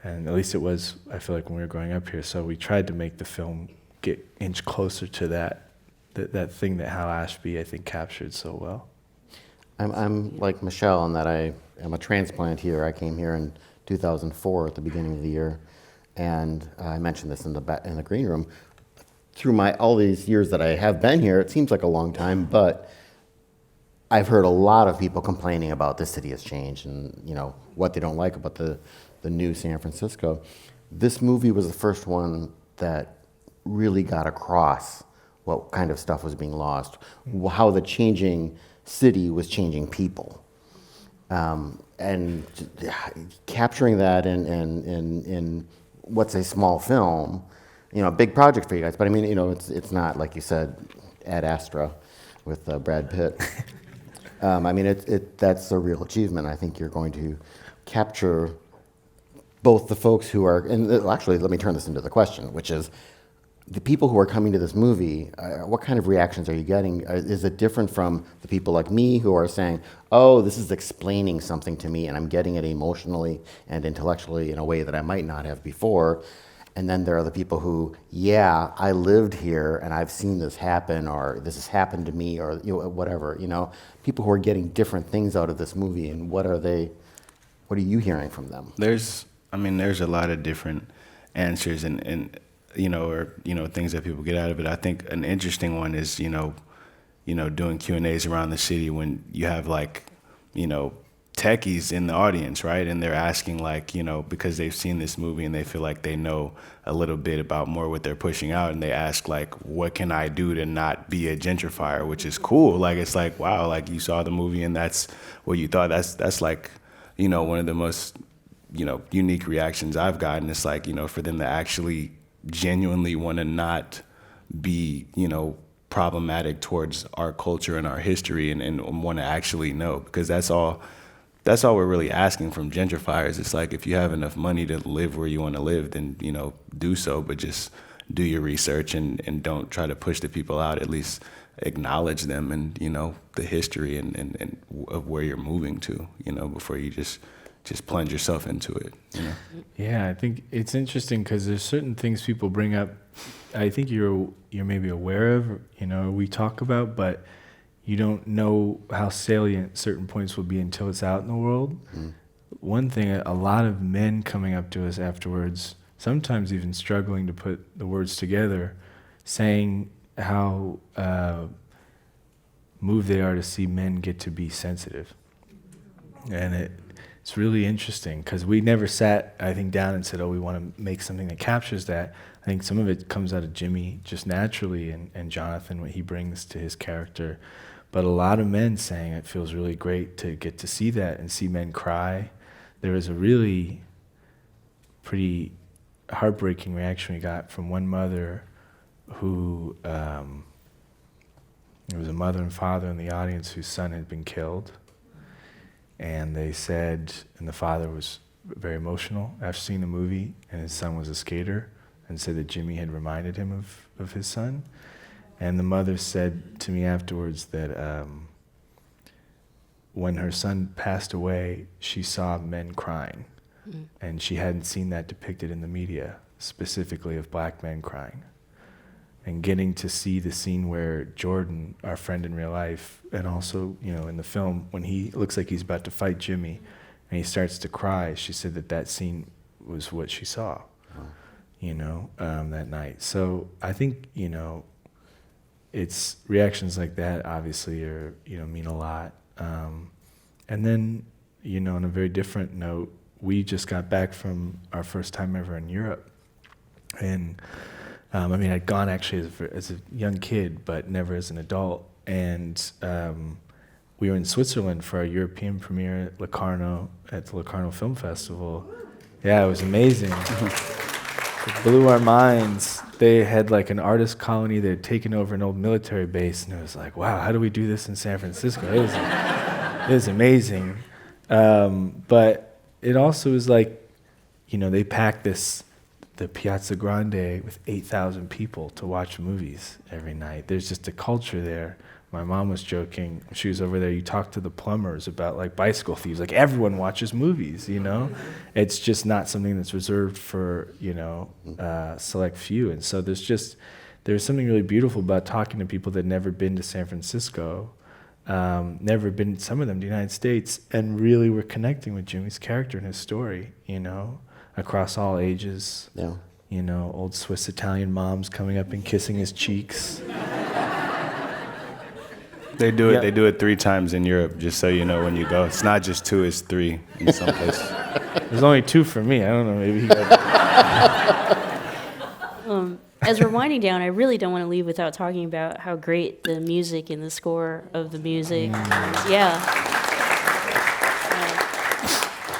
Speaker 3: And at least it was, I feel like, when we were growing up here. So we tried to make the film inch closer to that thing that Hal Ashby, I think, captured so well.
Speaker 1: I'm like Michelle in that I am a transplant here. I came here in 2004 at the beginning of the year, and I mentioned this in the green room. Through all these years that I have been here, it seems like a long time, but I've heard a lot of people complaining about this city has changed and what they don't like about the new San Francisco. This movie was the first one that really got across what kind of stuff was being lost, how the changing city was changing people, and capturing that in what's a small film. A big project for you guys, but I mean, it's not like you said, Ad Astra with Brad Pitt. I mean, that's a real achievement. I think you're going to capture both the folks who are, and actually, let me turn this into the question, which is, the people who are coming to this movie, what kind of reactions are you getting? Is it different from the people like me who are saying, oh, this is explaining something to me and I'm getting it emotionally and intellectually in a way that I might not have before? And then there are the people who, yeah, I lived here and I've seen this happen, or this has happened to me, or whatever. People who are getting different things out of this movie. And what are you hearing from them?
Speaker 4: There's a lot of different answers and things that people get out of it. I think an interesting one is doing Q&As around the city when you have techies in the audience, right? And they're asking because they've seen this movie and they feel like they know a little bit about more what they're pushing out, and they ask what can I do to not be a gentrifier, which is cool. It's wow, you saw the movie and that's what you thought. That's one of the most, unique reactions I've gotten. It's like, for them to actually genuinely want to not be, problematic towards our culture and our history, and want to actually know, because that's all we're really asking from gentrifiers. It's like, if you have enough money to live where you want to live, then, do so, but just do your research and don't try to push the people out. At least acknowledge them and, the history and of where you're moving to, before you just plunge yourself into it.
Speaker 3: Yeah, I think it's interesting because there's certain things people bring up. I think you're maybe aware of, we talk about, but you don't know how salient certain points will be until it's out in the world. One thing, a lot of men coming up to us afterwards, sometimes even struggling to put the words together, saying how moved they are to see men get to be sensitive. And it's really interesting because we never sat, I think, down and said, oh, we want to make something that captures that. I think some of it comes out of Jimmy just naturally, and Jonathan, what he brings to his character. But a lot of men saying it feels really great to get to see that and see men cry. There was a really pretty heartbreaking reaction we got from one mother who, there was a mother and father in the audience whose son had been killed. And they said, and the father was very emotional after seeing the movie, and his son was a skater, and said that Jimmy had reminded him of his son. And the mother said to me afterwards that when her son passed away, she saw men crying. And she hadn't seen that depicted in the media, specifically of black men crying. And getting to see the scene where Jordan, our friend in real life, and also, in the film, when he looks like he's about to fight Jimmy, and he starts to cry, she said that scene was what she saw, that night. So I think, it's reactions like that obviously are, mean a lot. And then, on a very different note, we just got back from our first time ever in Europe. And I'd gone actually as a young kid, but never as an adult. And we were in Switzerland for our European premiere at Locarno, at the Locarno Film Festival. Yeah, it was amazing. It blew our minds. They had like an artist colony. They had taken over an old military base, and it was like, wow, how do we do this in San Francisco? It was amazing. But it also was like, they packed the Piazza Grande with 8,000 people to watch movies every night. There's just a culture there. My mom was joking. She was over there. You talk to the plumbers about like bicycle thieves. Like everyone watches movies, It's just not something that's reserved for, select few. And so there's something really beautiful about talking to people that had never been to San Francisco, never been, some of them, to the United States, and really were connecting with Jimmy's character and his story, across all ages.
Speaker 1: Yeah.
Speaker 3: Old Swiss Italian moms coming up and kissing his cheeks.
Speaker 4: They do it. They do it 3 times in Europe, just so you know when you go. It's not just 2; it's 3 in some places.
Speaker 3: There's only 2 for me. I don't know. Maybe he got.
Speaker 2: As we're winding down, I really don't want to leave without talking about how great the music and the score of the music is. Yeah.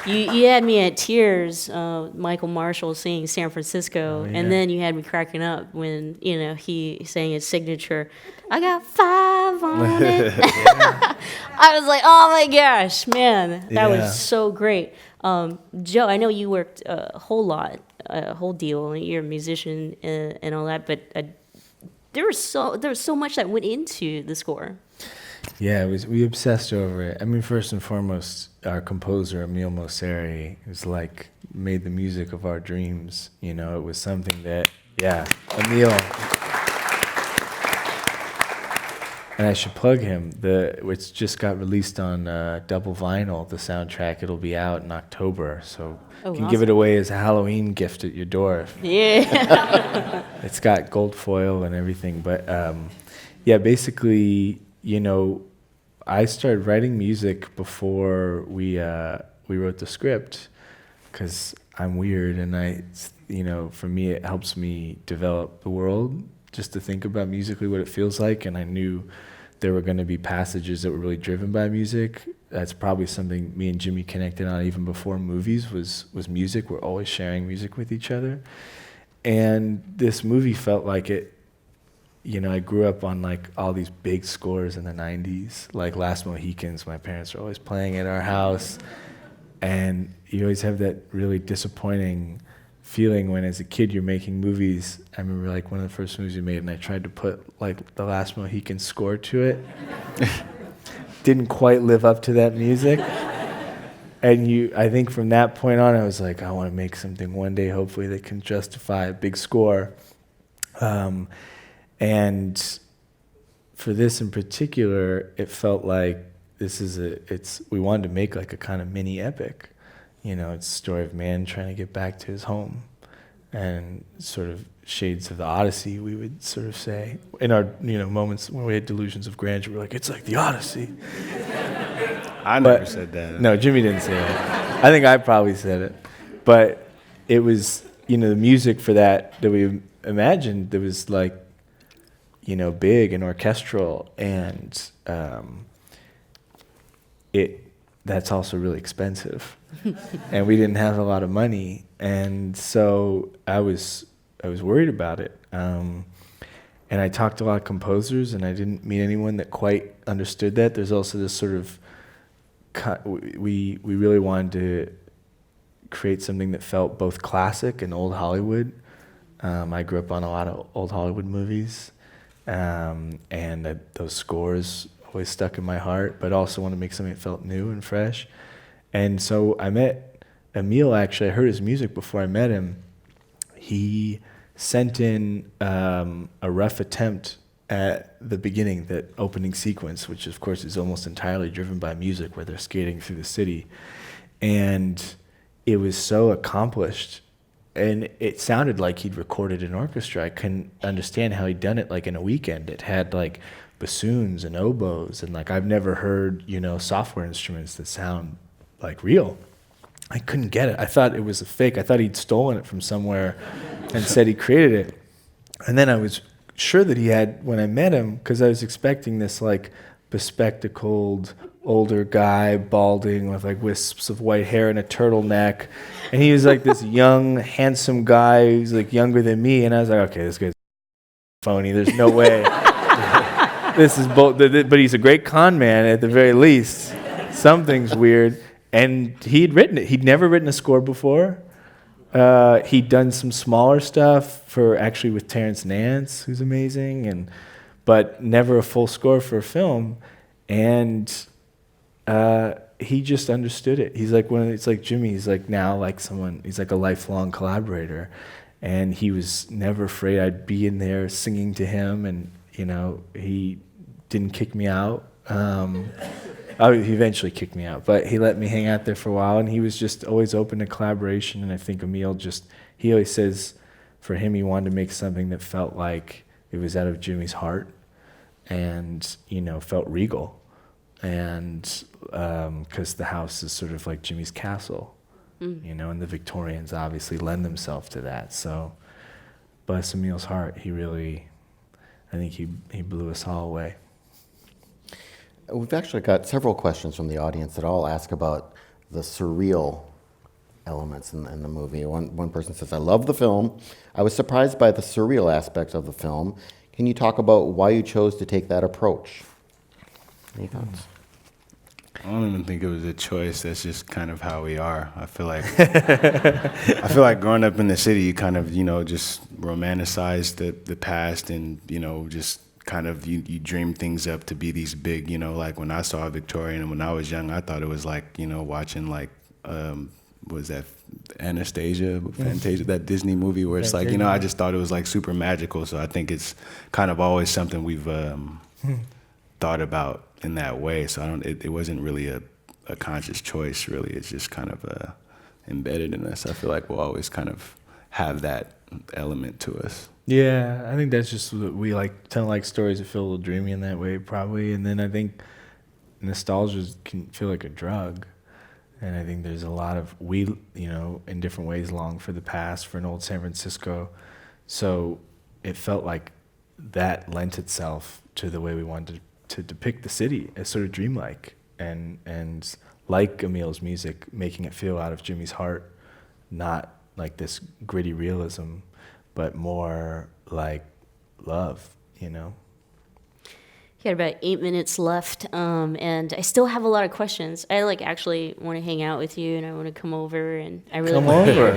Speaker 2: You had me at tears, Michael Marshall singing San Francisco, and then you had me cracking up when, he sang his signature, I got 5 on it. I was like, oh my gosh, man, that was so great. Joe, I know you worked a whole deal, you're a musician and all that, but there was so much that went into the score.
Speaker 3: Yeah, we obsessed over it. First and foremost, our composer, Emile Mosseri, made the music of our dreams. It was something that, Emile. And I should plug him. It's just got released on double vinyl, the soundtrack. It'll be out in October, so you can give it away as a Halloween gift at your door.
Speaker 2: Yeah.
Speaker 3: It's got gold foil and everything. But, basically, I started writing music before we wrote the script, because I'm weird, and for me, it helps me develop the world just to think about musically what it feels like. And I knew there were going to be passages that were really driven by music. That's probably something me and Jimmy connected on even before movies was music. We're always sharing music with each other. And this movie felt like it, you know, I grew up on like all these big scores in the 90s, like Last Mohicans. My parents were always playing at our house. And you always have that really disappointing feeling when as a kid you're making movies. I remember like one of the first movies we made and I tried to put like the Last Mohican score to it. Didn't quite live up to that music. And I think from that point on I was like, I want to make something one day hopefully that can justify a big score. And for this in particular, it felt like we wanted to make like a kind of mini epic. You know, it's a story of man trying to get back to his home and sort of shades of the Odyssey, we would sort of say. In our, you know, moments when we had delusions of grandeur, we're like, it's like the Odyssey.
Speaker 4: I never said that.
Speaker 3: No, Jimmy didn't say it. I think I probably said it. But it was, you know, the music for that we imagined that was like, you know, big and orchestral, and that's also really expensive. And we didn't have a lot of money, and so I was worried about it. And I talked to a lot of composers, and I didn't meet anyone that quite understood that. There's also this sort of we really wanted to create something that felt both classic and old Hollywood. I grew up on a lot of old Hollywood movies, and those scores always stuck in my heart, but also want to make something that felt new and fresh. And so I met Emile, actually. I heard his music before I met him. He sent in a rough attempt at the beginning, that opening sequence, which of course is almost entirely driven by music, where they're skating through the city. And it was so accomplished, and it sounded like he'd recorded an orchestra. I couldn't understand how he'd done it like in a weekend. It had like bassoons and oboes, and like I've never heard, you know, software instruments that sound like real. I couldn't get it. I thought it was a fake. I thought he'd stolen it from somewhere and said he created it. And then I was sure that he had, when I met him, because I was expecting this like bespectacled older guy, balding with like wisps of white hair and a turtleneck, and he was like this young, handsome guy who's like younger than me, and I was like, okay, this guy's phony. There's no way. This is but he's a great con man at the very least. Something's weird. And he'd written it. He'd never written a score before. He'd done some smaller stuff actually with Terrence Nance, who's amazing, but never a full score for a film. And he just understood it. He's like it's like Jimmy. He's like now like someone. He's like a lifelong collaborator, and he was never afraid I'd be in there singing to him. And you know, he didn't kick me out. He eventually kicked me out, but he let me hang out there for a while, and he was just always open to collaboration. And I think Emile he always says for him he wanted to make something that felt like it was out of Jimmy's heart and, you know, felt regal. And because the house is sort of like Jimmy's castle, you know, and the Victorians obviously lend themselves to that. So bless Emile's heart, I think he blew us all away.
Speaker 1: We've actually got several questions from the audience that all ask about the surreal elements in the movie. One person says, I love the film. I was surprised by the surreal aspects of the film. Can you talk about why you chose to take that approach? Any thoughts?
Speaker 4: I don't even think it was a choice. That's just kind of how we are. I feel like growing up in the city, you kind of, you know, just romanticize the past, and, you know, just kind of you dream things up to be these big, you know, like when I saw Victorian and when I was young, I thought it was like, you know, watching like, was that Fantasia, that Disney movie where it's like, you know, I just thought it was like super magical. So I think it's kind of always something we've thought about in that way. So it wasn't really a conscious choice, really. It's just kind of embedded in us. I feel like we'll always kind of have that element to us.
Speaker 3: Yeah, I think that's just what we like, tend to like stories that feel a little dreamy in that way, probably. And then I think nostalgia can feel like a drug. And I think there's a lot of, you know, in different ways long for the past, for an old San Francisco. So it felt like that lent itself to the way we wanted to to depict the city as sort of dreamlike and like Emil's music, making it feel out of Jimmy's heart, not like this gritty realism, but more like love, you know?
Speaker 2: Got about 8 minutes left, and I still have a lot of questions. I actually want to hang out with you, and I want to come over, and I really
Speaker 3: Come over.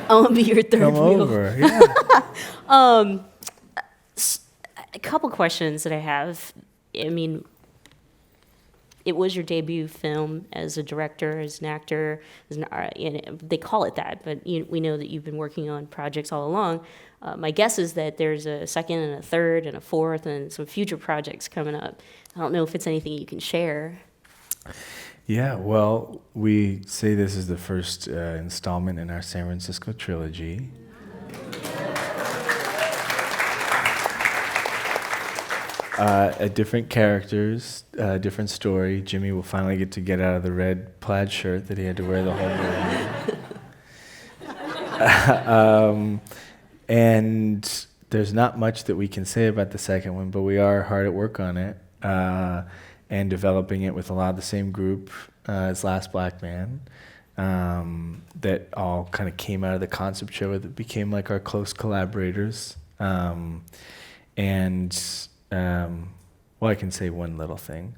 Speaker 2: I want to be your third
Speaker 3: Come
Speaker 2: wheel.
Speaker 3: over. Yeah.
Speaker 2: A couple questions that I have. I mean, it was your debut film as a director, as an actor, and they call it that, but we know that you've been working on projects all along. My guess is that there's a second and a third and a fourth and some future projects coming up. I don't know if it's anything you can share.
Speaker 3: Yeah, well, we say this is the first installment in our San Francisco trilogy. Different characters, different story. Jimmy will finally get out of the red plaid shirt that he had to wear the whole movie. And there's not much that we can say about the second one, but we are hard at work on it and developing it with a lot of the same group as Last Black Man. That all kind of came out of the concept show that became like our close collaborators. Well, I can say one little thing.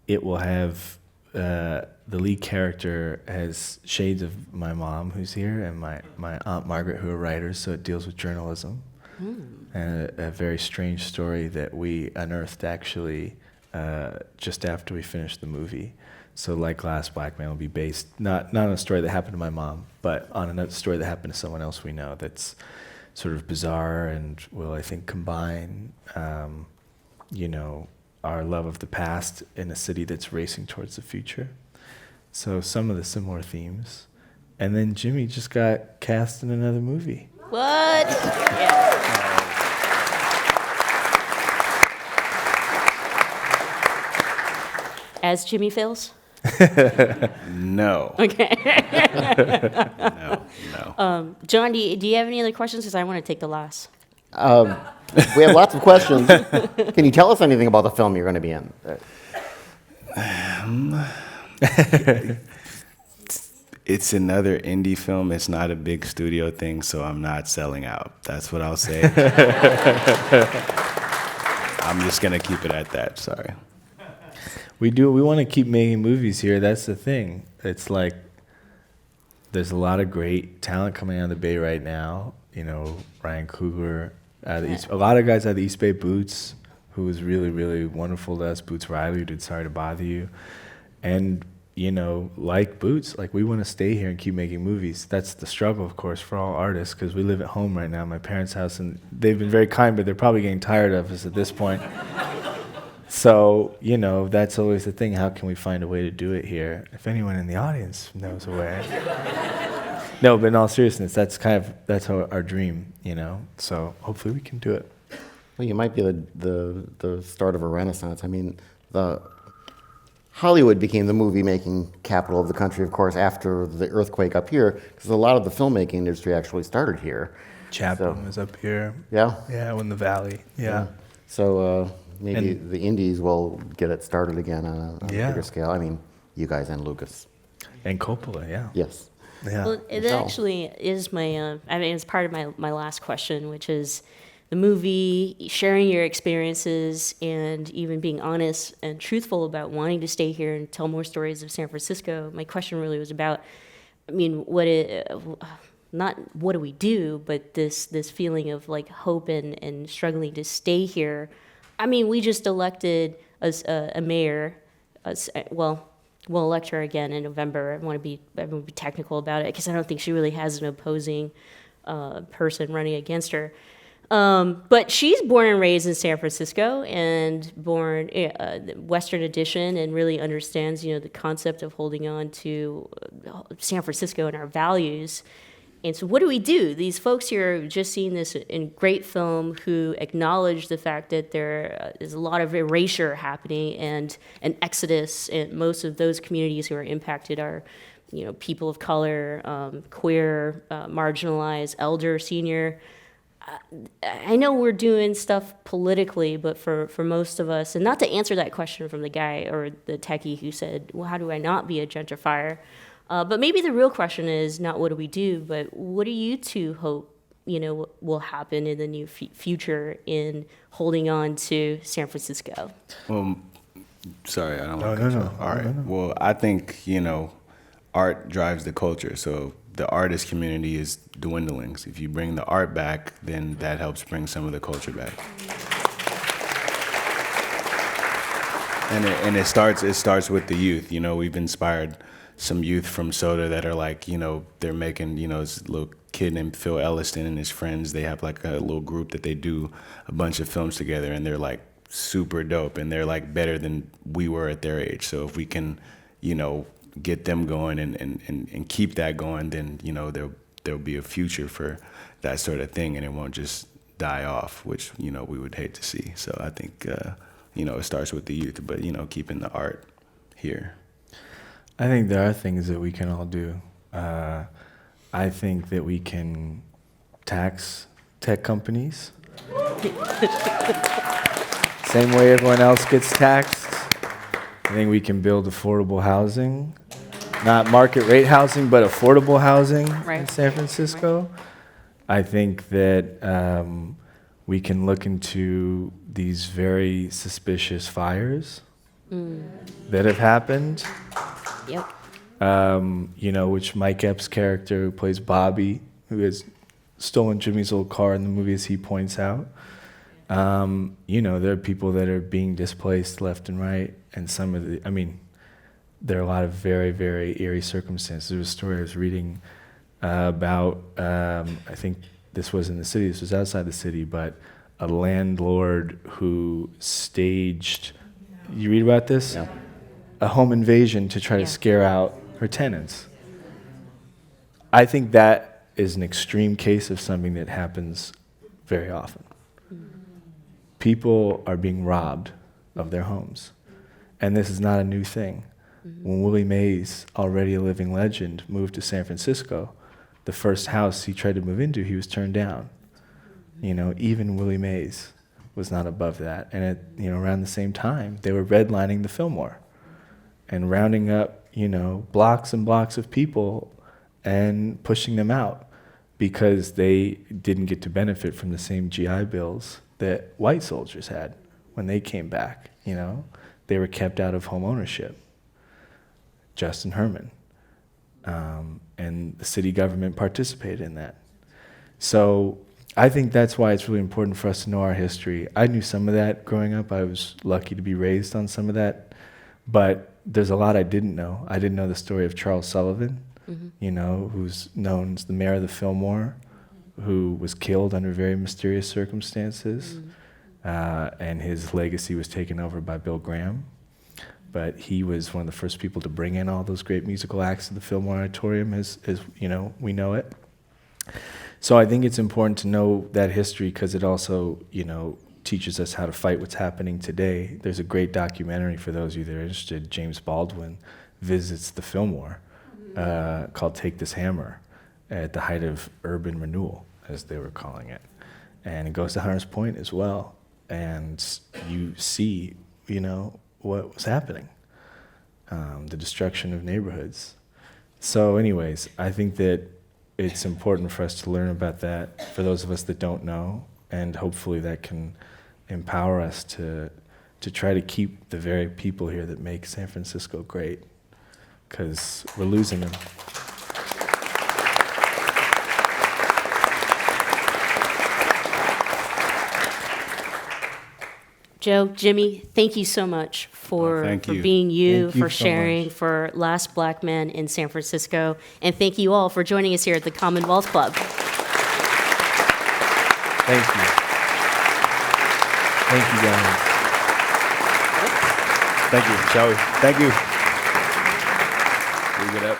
Speaker 3: It will have, the lead character has shades of my mom, who's here, and my Aunt Margaret, who are writers, so it deals with journalism. And a very strange story that we unearthed actually just after we finished the movie. So like Last Black Man will be based, not on a story that happened to my mom, but on another story that happened to someone else we know that's sort of bizarre and will, I think, combine, our love of the past in a city that's racing towards the future. So some of the similar themes. And then Jimmy just got cast in another movie.
Speaker 2: What? Yeah. As Jimmy Fails?
Speaker 4: No.
Speaker 2: Okay.
Speaker 4: No.
Speaker 2: John, do you have any other questions? Because I want to take the last.
Speaker 1: We have lots of questions. Can you tell us anything about the film you're going to be in?
Speaker 4: It's another indie film. It's not a big studio thing, so I'm not selling out. That's what I'll say. I'm just going to keep it at that. Sorry.
Speaker 3: We want to keep making movies here. That's the thing. It's like there's a lot of great talent coming out of the Bay right now. Ryan Coogler, a lot of guys out of the East Bay, Boots, who was really, really wonderful to us. Boots Riley, who did Sorry to Bother You. And, like Boots, we want to stay here and keep making movies. That's the struggle, of course, for all artists, because we live at home right now, my parents' house, and they've been very kind, but they're probably getting tired of us at this point. So, that's always the thing. How can we find a way to do it here? If anyone in the audience knows a way. No, but in all seriousness, that's our dream, So hopefully we can do it.
Speaker 1: Well, you might be the start of a renaissance. I mean, Hollywood became the movie-making capital of the country, of course, after the earthquake up here, because a lot of the filmmaking industry actually started here.
Speaker 3: Chaplin was up here.
Speaker 1: Yeah?
Speaker 3: Yeah, in the valley. Yeah.
Speaker 1: So maybe the indies will get it started again on a bigger scale. I mean, you guys and Lucas.
Speaker 3: And Coppola, yeah.
Speaker 1: Yes.
Speaker 3: Yeah.
Speaker 2: Well, it actually is it's part of my last question, which is the movie, sharing your experiences, and even being honest and truthful about wanting to stay here and tell more stories of San Francisco. My question really was about, not what do we do, but this feeling of hope and struggling to stay here. We just elected a mayor. We'll elect her again in November. I want to be technical about it because I don't think she really has an opposing person running against her. But she's born and raised in San Francisco and born Western Addition and really understands, the concept of holding on to San Francisco and our values. And so what do we do? These folks here have just seen this in great film who acknowledge the fact that there is a lot of erasure happening and an exodus, and most of those communities who are impacted are, people of color, queer, marginalized, elder, senior. I know we're doing stuff politically, but for most of us, and not to answer that question from the guy or the techie who said, well, how do I not be a gentrifier? But maybe the real question is not what do we do, but what do you two hope, will happen in the near future in holding on to San Francisco?
Speaker 4: Well, sorry, I don't
Speaker 3: No,
Speaker 4: want to
Speaker 3: no,
Speaker 4: cut you
Speaker 3: no.
Speaker 4: off. All right.
Speaker 3: No, no.
Speaker 4: Well, I think, art drives the culture. So the artist community is dwindling. So if you bring the art back, then that helps bring some of the culture back. And it starts with the youth. We've inspired some youth from Soda that are like, they're making, this little kid named Phil Elliston and his friends, they have like a little group that they do a bunch of films together, and they're like super dope, and they're like better than we were at their age. So if we can, get them going and keep that going, then, there'll be a future for that sort of thing, and it won't just die off, which, we would hate to see. So I think, it starts with the youth, but, keeping the art here.
Speaker 3: I think there are things that we can all do. I think that we can tax tech companies. Same way everyone else gets taxed. I think we can build affordable housing. Not market rate housing, but affordable housing in
Speaker 2: Right.
Speaker 3: San Francisco. I think that we can look into these very suspicious fires that have happened.
Speaker 2: Yep.
Speaker 3: Which Mike Epps' character who plays Bobby, who has stolen Jimmy's old car in the movie, as he points out. There are people that are being displaced left and right, and there are a lot of very, very eerie circumstances. There was a story I was reading about, I think this was in the city, this was outside the city, but a landlord who staged, you read about this?
Speaker 1: Yeah.
Speaker 3: A home invasion to try
Speaker 2: Yeah.
Speaker 3: to scare out her tenants. I think that is an extreme case of something that happens very often. People are being robbed of their homes. And this is not a new thing. When Willie Mays, already a living legend, moved to San Francisco, the first house he tried to move into, he was turned down. Even Willie Mays was not above that. And around the same time, they were redlining the Fillmore and rounding up, blocks and blocks of people and pushing them out because they didn't get to benefit from the same GI Bills that white soldiers had when they came back. They were kept out of home ownership. Justin Herman. And the city government participated in that. So I think that's why it's really important for us to know our history. I knew some of that growing up. I was lucky to be raised on some of that. But there's a lot I didn't know. I didn't know the story of Charles Sullivan, who's known as the mayor of the Fillmore, who was killed under very mysterious circumstances. And his legacy was taken over by Bill Graham. But he was one of the first people to bring in all those great musical acts to the Fillmore Auditorium, as we know it. So I think it's important to know that history because it also, teaches us how to fight what's happening today. There's a great documentary for those of you that are interested. James Baldwin visits the Fillmore called Take This Hammer at the height of urban renewal, as they were calling it. And it goes to Hunters Point as well. And you see, what was happening, the destruction of neighborhoods. So anyways, I think that it's important for us to learn about that for those of us that don't know, and hopefully that can empower us to try to keep the very people here that make San Francisco great, because we're losing them.
Speaker 2: Joe, Jimmy, thank you so much for
Speaker 4: thank you.
Speaker 2: being you,
Speaker 3: Thank you
Speaker 2: for
Speaker 3: so
Speaker 2: sharing,
Speaker 3: much.
Speaker 2: for Last Black Men in San Francisco, and thank you all for joining us here at the Commonwealth Club.
Speaker 3: Thank you. Thank you, guys.
Speaker 4: Thank you. Shall we? Thank you. Leave it up.